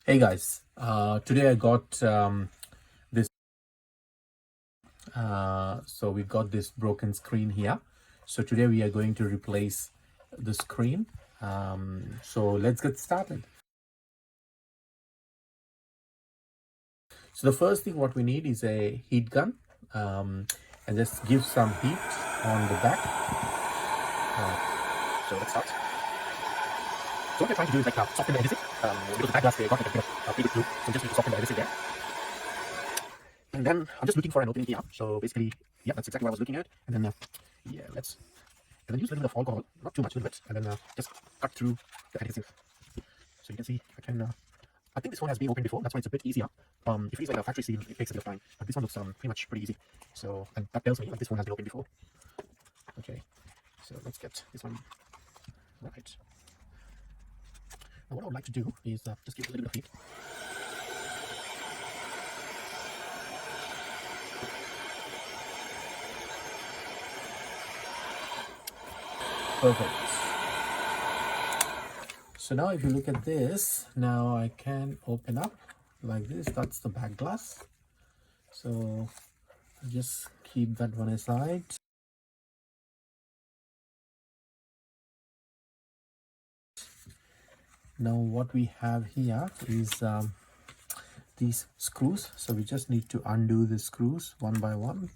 Hey guys, today I got this so we got this broken screen here. So today we are going to replace the screen. So let's get started. So the first thing what we need is a heat gun, and just give some heat on the back. So let's start. So what we're trying to do is like soften the adhesive, because the back glass they got like a bit of pretty good glue, so just need to soften the adhesive there. And then I'm just looking for an opening here. So basically, yeah, that's exactly what I was looking at. And then yeah, and then use a little bit of alcohol, not too much, a little bit, and then just cut through the adhesive. So you can see I can. I think this one has been opened before, that's why it's a bit easier. If it is like a factory seal, it takes a bit of time, but this one looks pretty much pretty easy. So, and that tells me like this one has been opened before. Okay, so let's get this one right. Now what I would like to do is just give it a little bit of heat. Perfect. So now if you look at this, now I can open up like this. That's the back glass. So I'll just keep that one aside. Now what we have here is these screws. So we just need to undo the screws one by one.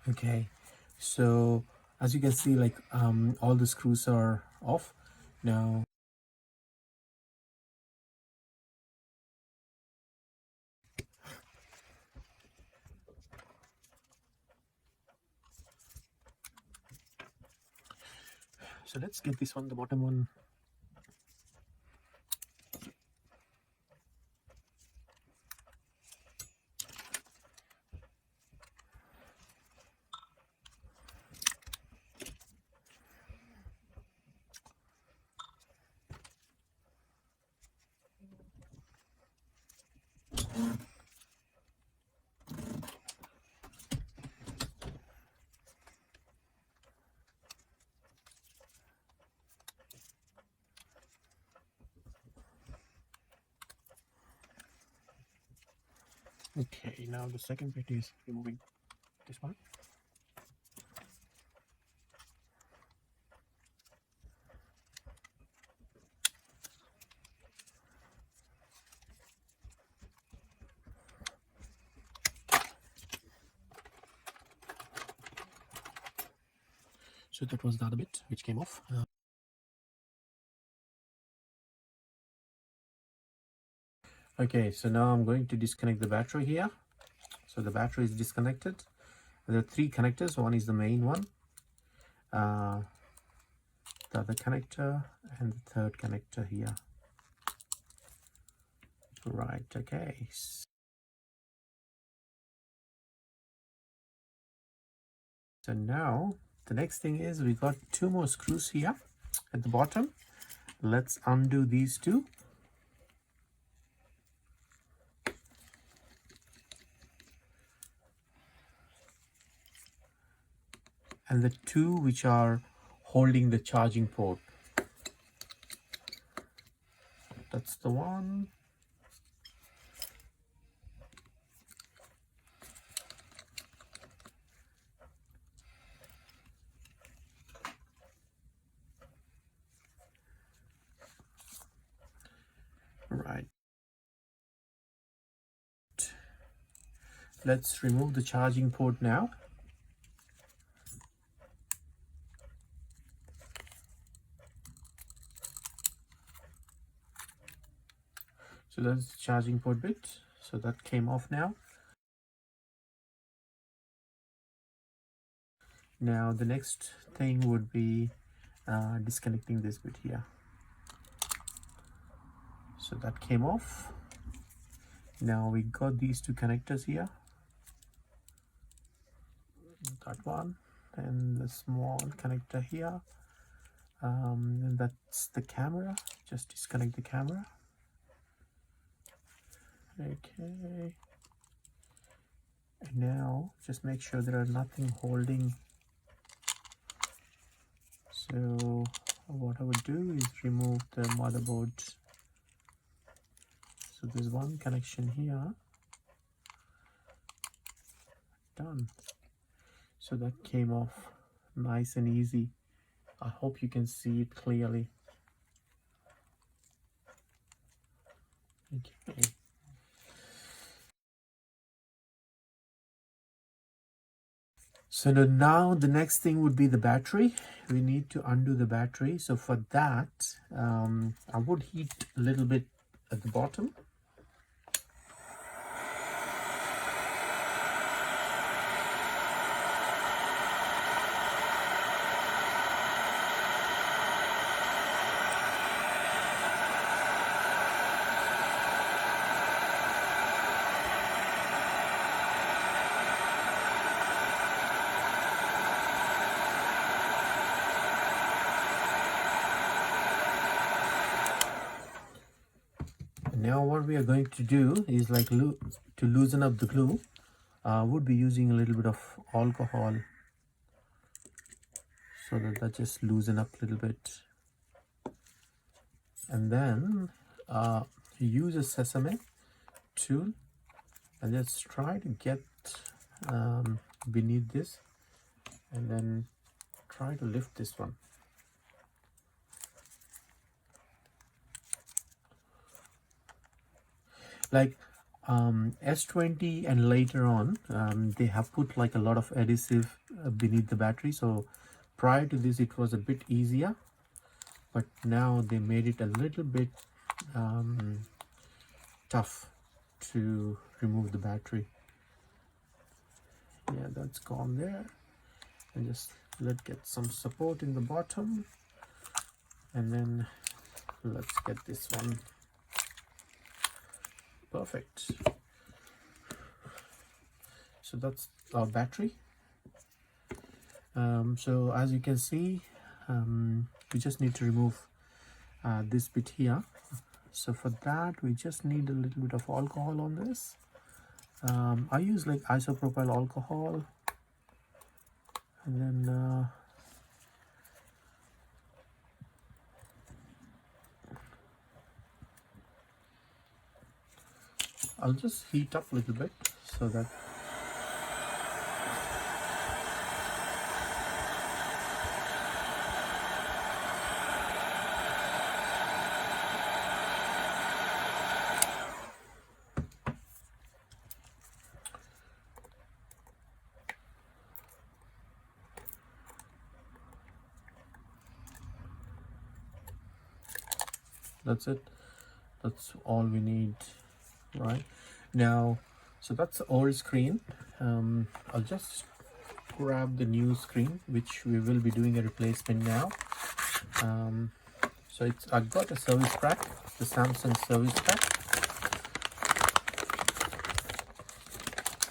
Okay, so as you can see, like all the screws are off now. So let's get this one, the bottom one. Okay, now the second bit is removing this one. So that was the other bit which came off. Okay, so now I'm going to disconnect the battery here. So the battery is disconnected. There are three connectors. One is the main one, the other connector, and the third connector here. Right, okay. So now the next thing is we got two more screws here at the bottom. Let's undo these two. And the two which are holding the charging port. That's the one. Right. Let's remove the charging port now. So that's the charging port bit. So that came off now. Now the next thing would be disconnecting this bit here. So that came off. Now we got these two connectors here. That one and the small connector here. And that's the camera. Just disconnect the camera. Okay. And now just make sure there are nothing holding. So what I would do is remove the motherboard. So there's one connection here. Done. So that came off nice and easy. I hope you can see it clearly. Okay. So now the next thing would be the battery. We need to undo the battery. So for that, I would heat a little bit at the bottom. Now what we are going to do is like to loosen up the glue, would be using a little bit of alcohol so that just loosen up a little bit, and then use a sesame tool and just try to get beneath this and then try to lift this one. Like S20 and later on, they have put like a lot of adhesive beneath the battery. So prior to this, it was a bit easier, but now they made it a little bit tough to remove the battery. Yeah, that's gone there. And just let's get some support in the bottom, and then let's get this one. Perfect. So that's our battery. So as you can see, we just need to remove this bit here. So for that, we just need a little bit of alcohol on this. I use like isopropyl alcohol, and then I'll just heat up a little bit so that that's it. That's all we need right now. So that's the old screen. I'll just grab the new screen, which we will be doing a replacement now. So I've got a service pack, the Samsung service pack.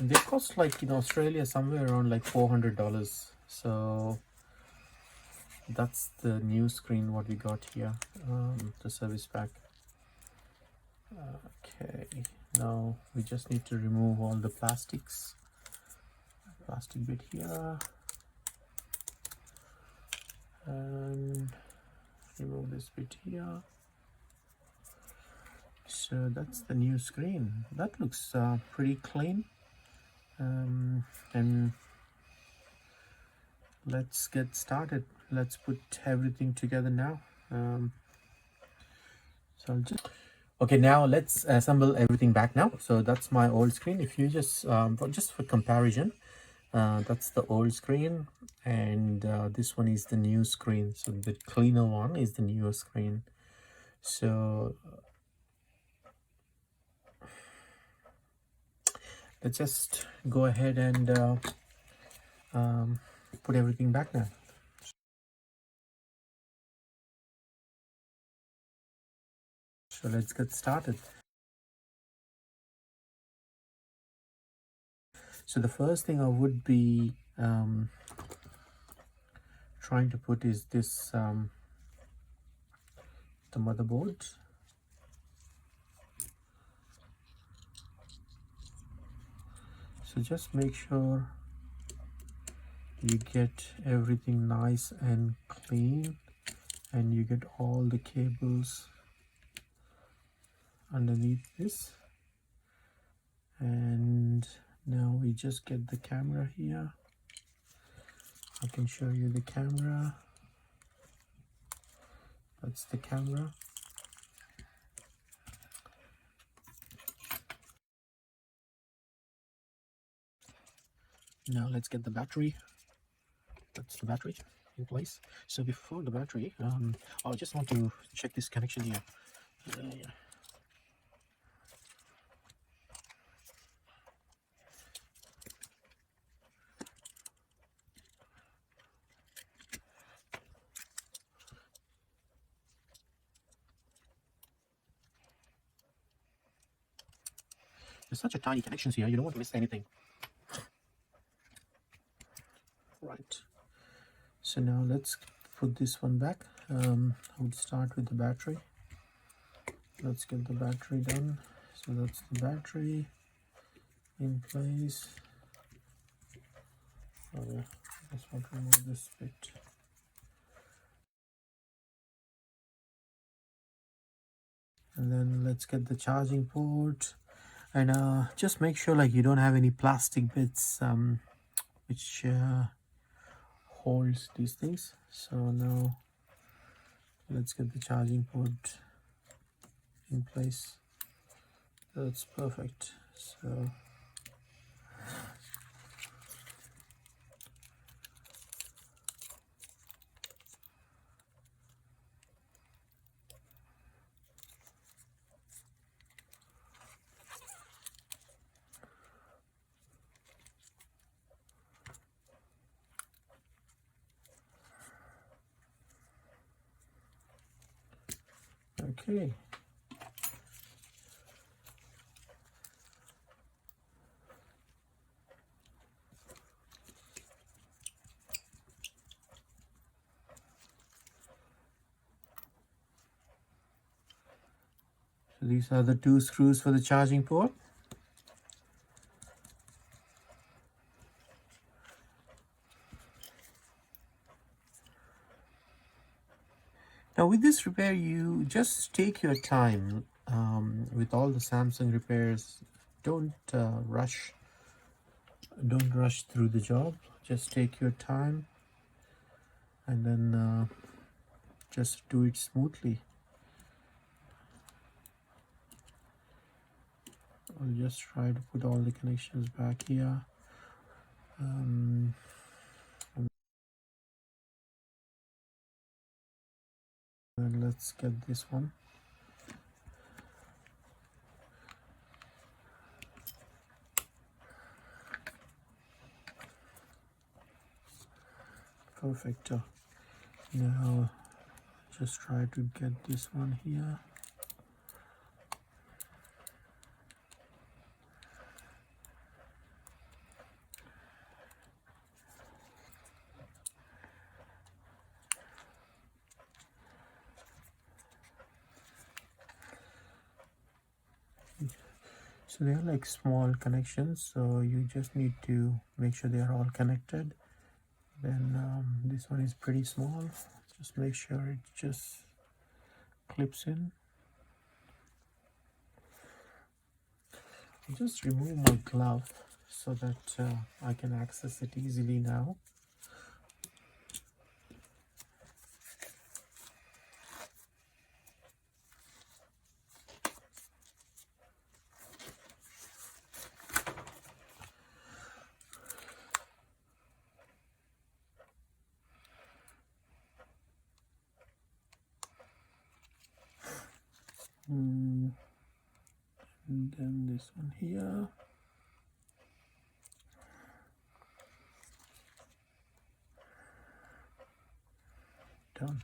They cost like in Australia somewhere around like $400. So that's the new screen what we got here, the service pack. Okay, now we just need to remove all the plastic bit here, and remove this bit here. So that's the new screen. That looks pretty clean. And let's get started. Let's put everything together now. So I'll just okay, now let's assemble everything back now. So that's my old screen. If you just for comparison, that's the old screen, and this one is the new screen. So the cleaner one is the newer screen. So let's just go ahead and put everything back now. So let's get started. So the first thing I would be trying to put is this the motherboard. So just make sure you get everything nice and clean, and you get all the cables underneath this. And now we just get the camera here. I can show you the camera. That's the camera. Now let's get the battery. That's the battery in place. So before the battery, I just want to check this connection here. Yeah. There's such a tiny connections here, you don't want to miss anything. Right. So now let's put this one back. I would start with the battery. Let's get the battery done. So that's the battery in place. Oh yeah, I just want to remove this bit. And then let's get the charging port, and just make sure like you don't have any plastic bits which holds these things. So now let's get the charging port in place. That's perfect. So okay. So these are the two screws for the charging port. Now with this repair, you just take your time. With all the Samsung repairs, don't rush. Don't rush through the job. Just take your time, and then just do it smoothly. I'll just try to put all the connections back here. And let's get this one. Perfect. Now just try to get this one here. So they are like small connections, so you just need to make sure they are all connected. Then this one is pretty small. Just make sure it just clips in. I'll just remove my glove so that I can access it easily now. And then this one here. done,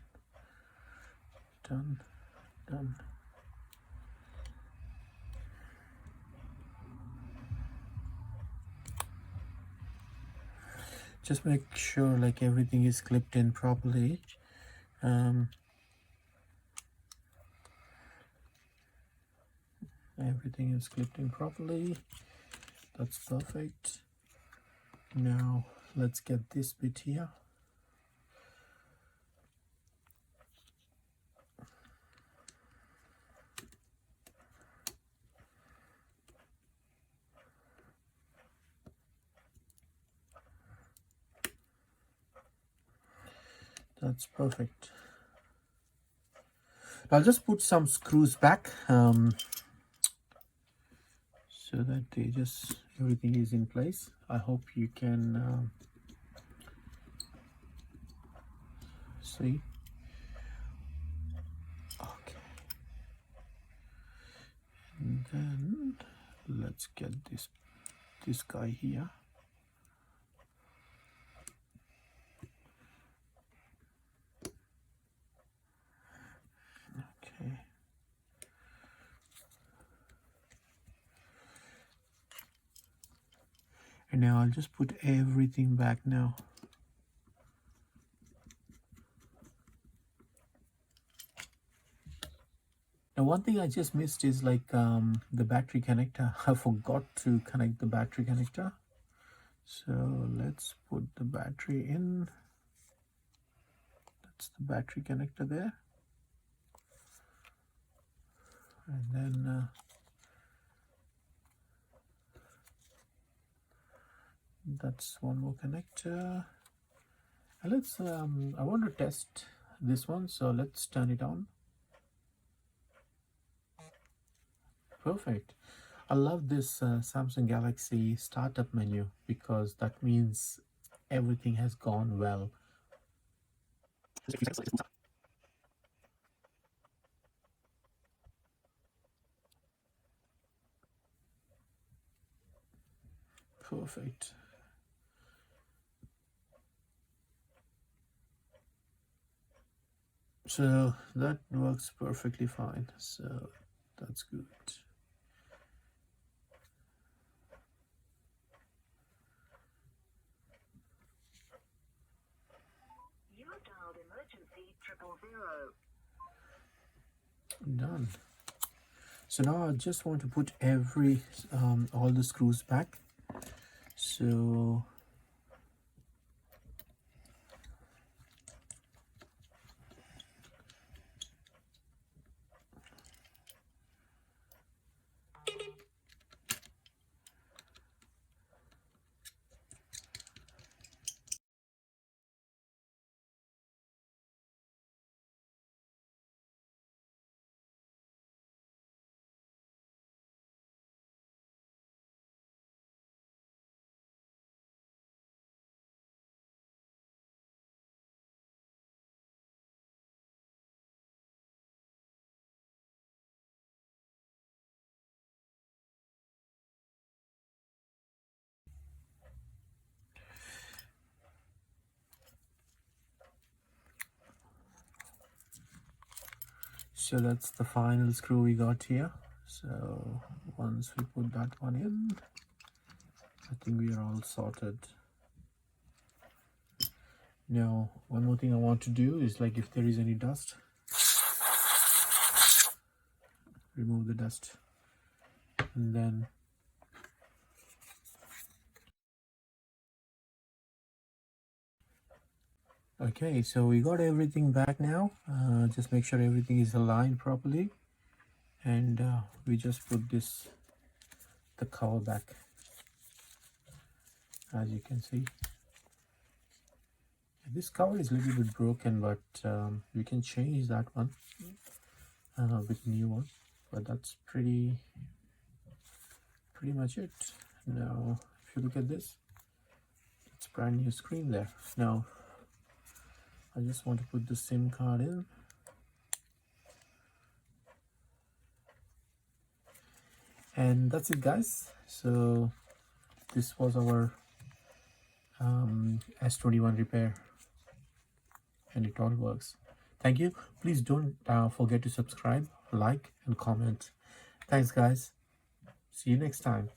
done, done. Just make sure like everything is clipped in properly. Everything is clipped in properly. That's perfect. Now let's get this bit here. That's perfect. I'll just put some screws back so that everything is in place. I hope you can see. Okay. And then let's get this guy here. Okay. And now I'll just put everything back now. Now one thing I just missed is like the battery connector. I forgot to connect the battery connector. So let's put the battery in. That's the battery connector there. And then that's one more connector. And let's I want to test this one, so let's turn it on. Perfect. I love this Samsung Galaxy startup menu because that means everything has gone well. Perfect. So that works perfectly fine. So that's good. You dialed emergency 000. Done. So now I just want to put all the screws back. So that's the final screw we got here. So once we put that one in, I think we are all sorted. Now one more thing I want to do is like if there is any dust, remove the dust, and then okay, so we got everything back now. Just make sure everything is aligned properly, and we just put the cover back, as you can see. This cover is a little bit broken, but we can change that one with new one. But that's pretty much it. Now if you look at this, it's brand new screen there. Now I just want to put the SIM card in, and that's it, guys. So this was our S21 repair, and it all works. Thank you. Please don't forget to subscribe, like, and comment. Thanks, guys. See you next time.